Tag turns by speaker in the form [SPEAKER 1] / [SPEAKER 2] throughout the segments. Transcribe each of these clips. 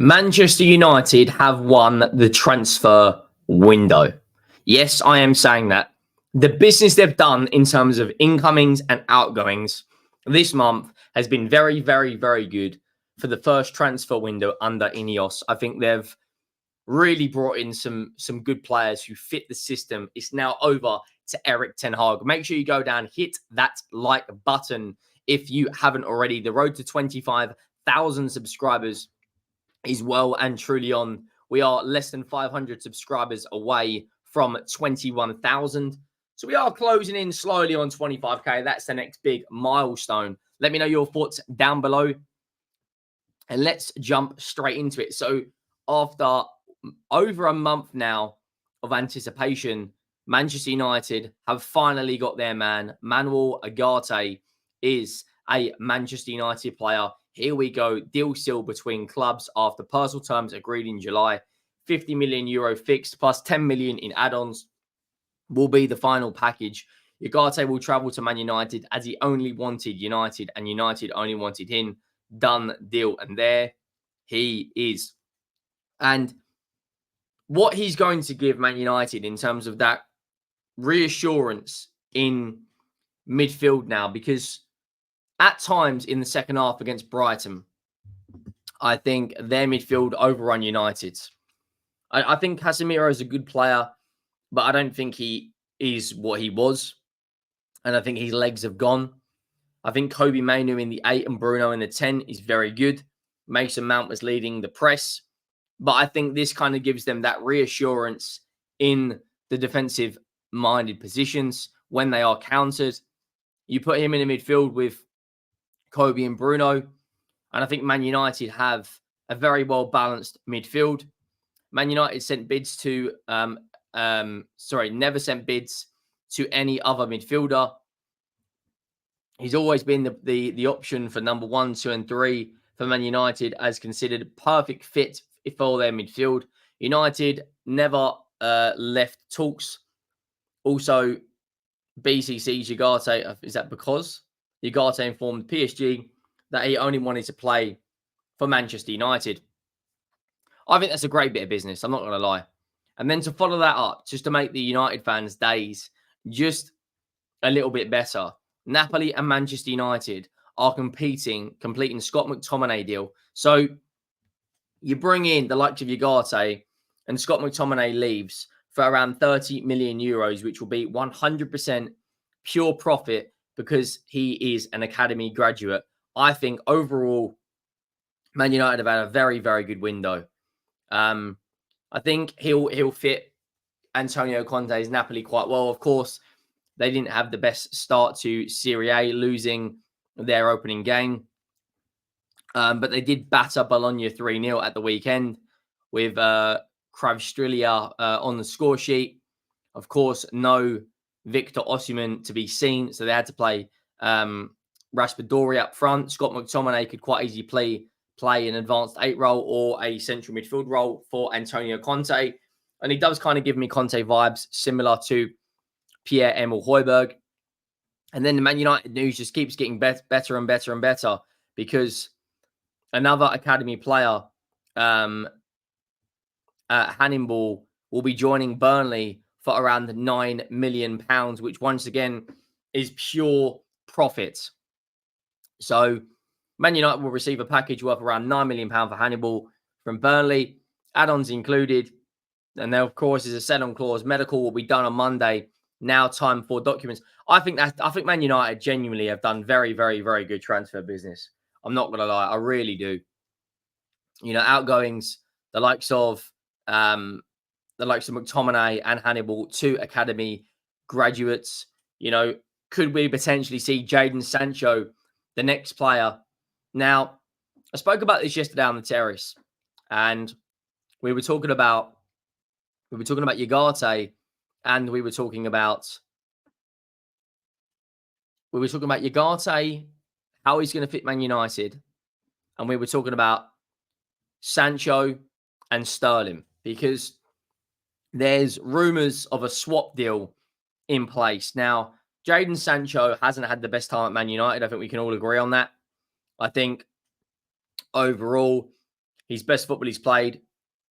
[SPEAKER 1] Manchester United have won the transfer window. Yes, I am saying that. The business they've done in terms of incomings and outgoings this month has been very, very, very good for the first transfer window under Ineos. I think they've really brought in some good players who fit the system. It's now over to Eric Ten Hag. Make sure you go down, hit that like button if you haven't already. The road to 25,000 subscribers is well and truly on. We are less than 500 subscribers away from 21,000. So we are closing in slowly on 25k. That's the next big milestone. Let me know your thoughts down below. And let's jump straight into it. So after over a month now of anticipation, Manchester United have finally got their man. Manuel Ugarte is a Manchester United player. Here we go. Deal still between clubs after personal terms agreed in July. 50 million euro fixed plus 10 million in add-ons will be the final package. Ugarte will travel to Man United as he only wanted United and United only wanted him. Done deal. And there he is. And what he's going to give Man United in terms of that reassurance in midfield now, because at times in the second half against Brighton, I think their midfield overrun United's. I think Casemiro is a good player, but I don't think he is what he was. And I think his legs have gone. I think Kobe Mainoo in the 8 and Bruno in the 10 is very good. Mason Mount was leading the press. But I think this kind of gives them that reassurance in the defensive-minded positions when they are countered. You put him in the midfield with Kobe and Bruno, and I think Man United have a very well-balanced midfield. Man United sent bids to, never sent bids to any other midfielder. He's always been the option for number 1, 2, and 3 for Man United as considered perfect fit for their midfield. United never left talks. Also, BCC's Ugarte, is that because Ugarte informed PSG that he only wanted to play for Manchester United? I think that's a great bit of business. I'm not going to lie. And then to follow that up, just to make the United fans' days just a little bit better, Napoli and Manchester United are completing Scott McTominay deal. So you bring in the likes of Ugarte and Scott McTominay leaves for around 30 million euros, which will be 100% pure profit because he is an academy graduate. I think overall, Man United have had a very, very good window. I think he'll fit Antonio Conte's Napoli quite well. Of course, they didn't have the best start to Serie A, losing their opening game. But they did batter Bologna 3-0 at the weekend with Kvaratskhelia on the score sheet. Of course, no Victor Osimhen to be seen, so they had to play Raspadori up front. Scott McTominay could quite easily play an advanced 8 role or a central midfield role for Antonio Conte. And he does kind of give me Conte vibes, similar to Pierre-Emile Højbjerg. And then the Man United news just keeps getting better and better and better because another academy player, Hannibal, will be joining Burnley for around £9 million, which once again is pure profit. So Man United will receive a package worth around £9 million for Hannibal from Burnley, add-ons included. And there, of course, is a sell-on clause. Medical will be done on Monday. Now time for documents. I think Man United genuinely have done very, very, very good transfer business. I'm not going to lie. I really do. You know, outgoings, the likes of McTominay and Hannibal, 2 academy graduates. You know, could we potentially see Jadon Sancho, the next player? Now, I spoke about this yesterday on the terrace, and we were talking about Ugarte, and we were talking about Ugarte, how he's going to fit Man United, and we were talking about Sancho and Sterling, because there's rumours of a swap deal in place. Now, Jadon Sancho hasn't had the best time at Man United. I think we can all agree on that. I think overall, his best football he's played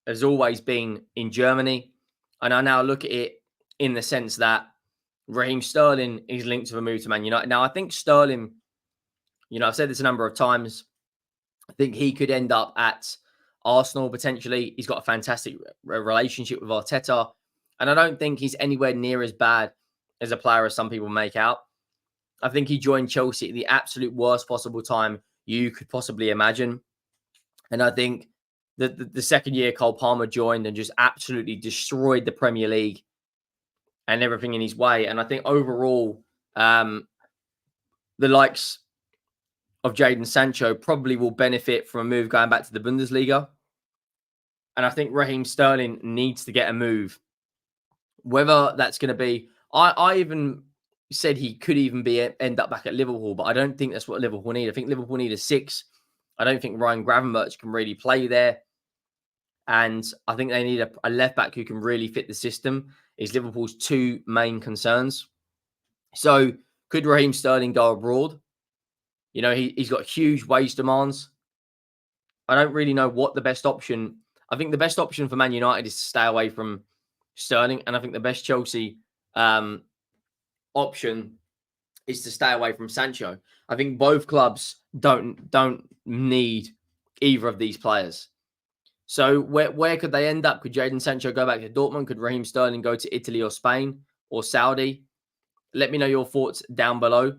[SPEAKER 1] has always been in Germany. And I now look at it in the sense that Raheem Sterling is linked to a move to Man United. Now, I think Sterling, I've said this a number of times, I think he could end up at Arsenal potentially. He's got a fantastic relationship with Arteta. And I don't think he's anywhere near as bad as a player as some people make out. I think he joined Chelsea at the absolute worst possible time you could possibly imagine. And I think that the second year Cole Palmer joined and just absolutely destroyed the Premier League and everything in his way. And I think overall, the likes of Jadon Sancho probably will benefit from a move going back to the Bundesliga. And I think Raheem Sterling needs to get a move. Whether that's going to be, I even said he could even end up back at Liverpool, but I don't think that's what Liverpool need. I think Liverpool need a 6. I don't think Ryan Gravenberch can really play there. And I think they need a left back who can really fit the system. Is Liverpool's 2 main concerns. So could Raheem Sterling go abroad? He's got huge wage demands. I don't really know what the best option. I think the best option for Man United is to stay away from Sterling. And I think the best Chelsea option is to stay away from Sancho. I think both clubs don't need either of these players. So where could they end up? Could Jadon Sancho go back to Dortmund? Could Raheem Sterling go to Italy or Spain or Saudi? Let me know your thoughts down below.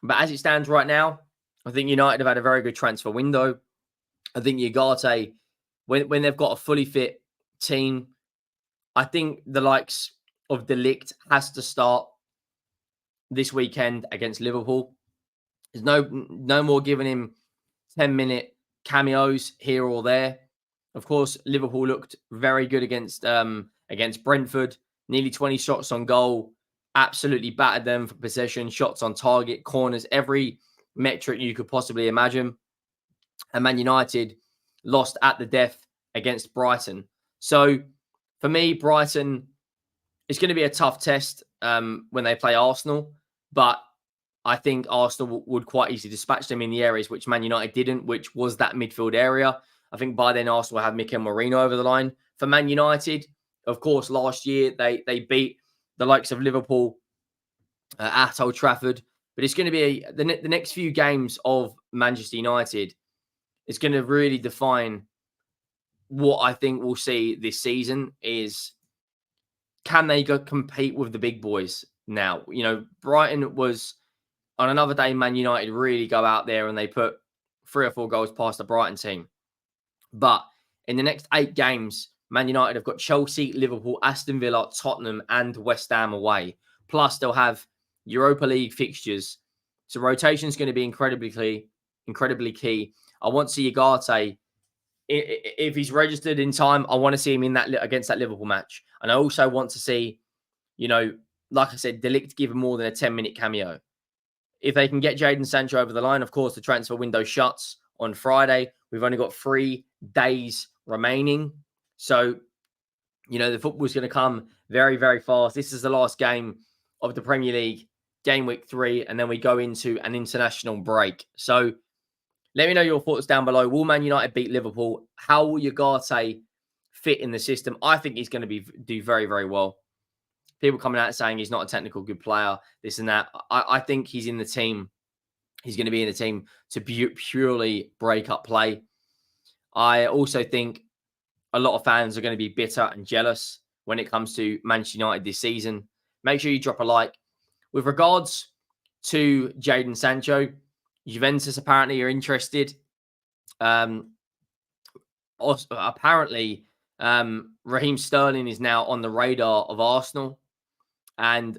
[SPEAKER 1] But as it stands right now, I think United have had a very good transfer window. I think Ugarte, when they've got a fully fit team, I think the likes of De Ligt has to start this weekend against Liverpool. There's no more giving him 10-minute cameos here or there. Of course, Liverpool looked very good against Brentford. Nearly 20 shots on goal. Absolutely battered them for possession, shots on target, corners, every metric you could possibly imagine. And Man United lost at the death against Brighton. So for me, Brighton is going to be a tough test when they play Arsenal. But I think Arsenal would quite easily dispatch them in the areas which Man United didn't, which was that midfield area. I think by then Arsenal had Mikel Merino over the line. For Man United, of course, last year they beat the likes of Liverpool at Old Trafford. But it's going to be the next few games of Manchester United is going to really define what I think we'll see this season is, can they go compete with the big boys now? Brighton was, on another day, Man United really go out there and they put 3 or 4 goals past the Brighton team. But in the next 8 games, Man United have got Chelsea, Liverpool, Aston Villa, Tottenham, and West Ham away. Plus, they'll have Europa League fixtures. So rotation is going to be incredibly key. I want to see Ugarte, if he's registered in time, I want to see him in that against that Liverpool match. And I also want to see, like I said, De Ligt give him more than a 10-minute cameo. If they can get Jadon Sancho over the line, of course, the transfer window shuts on Friday. We've only got 3 days remaining. So, the football's going to come very, very fast. This is the last game of the Premier League, game week 3, and then we go into an international break. So, let me know your thoughts down below. Will Man United beat Liverpool? How will Ugarte fit in the system? I think he's going to do very, very well. People coming out saying he's not a technical good player, this and that. I think he's in the team. He's going to be in the team to purely break up play. I also think a lot of fans are going to be bitter and jealous when it comes to Manchester United this season. Make sure you drop a like. With regards to Jadon Sancho, Juventus apparently are interested. Apparently, Raheem Sterling is now on the radar of Arsenal. And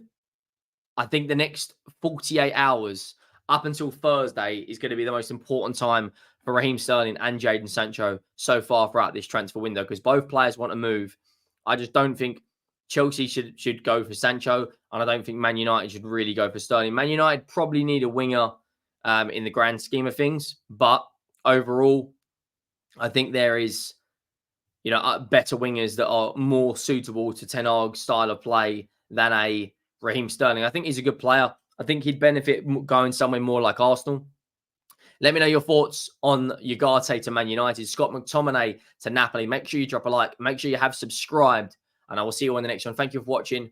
[SPEAKER 1] I think the next 48 hours up until Thursday is going to be the most important time for Raheem Sterling and Jadon Sancho so far throughout this transfer window, because both players want to move. I just don't think Chelsea should go for Sancho, and I don't think Man United should really go for Sterling. Man United probably need a winger in the grand scheme of things, but overall, I think there is, better wingers that are more suitable to Ten Hag's style of play than a Raheem Sterling. I think he's a good player. I think he'd benefit going somewhere more like Arsenal. Let me know your thoughts on Ugarte to Man United, Scott McTominay to Napoli. Make sure you drop a like. Make sure you have subscribed. And I will see you on the next one. Thank you for watching.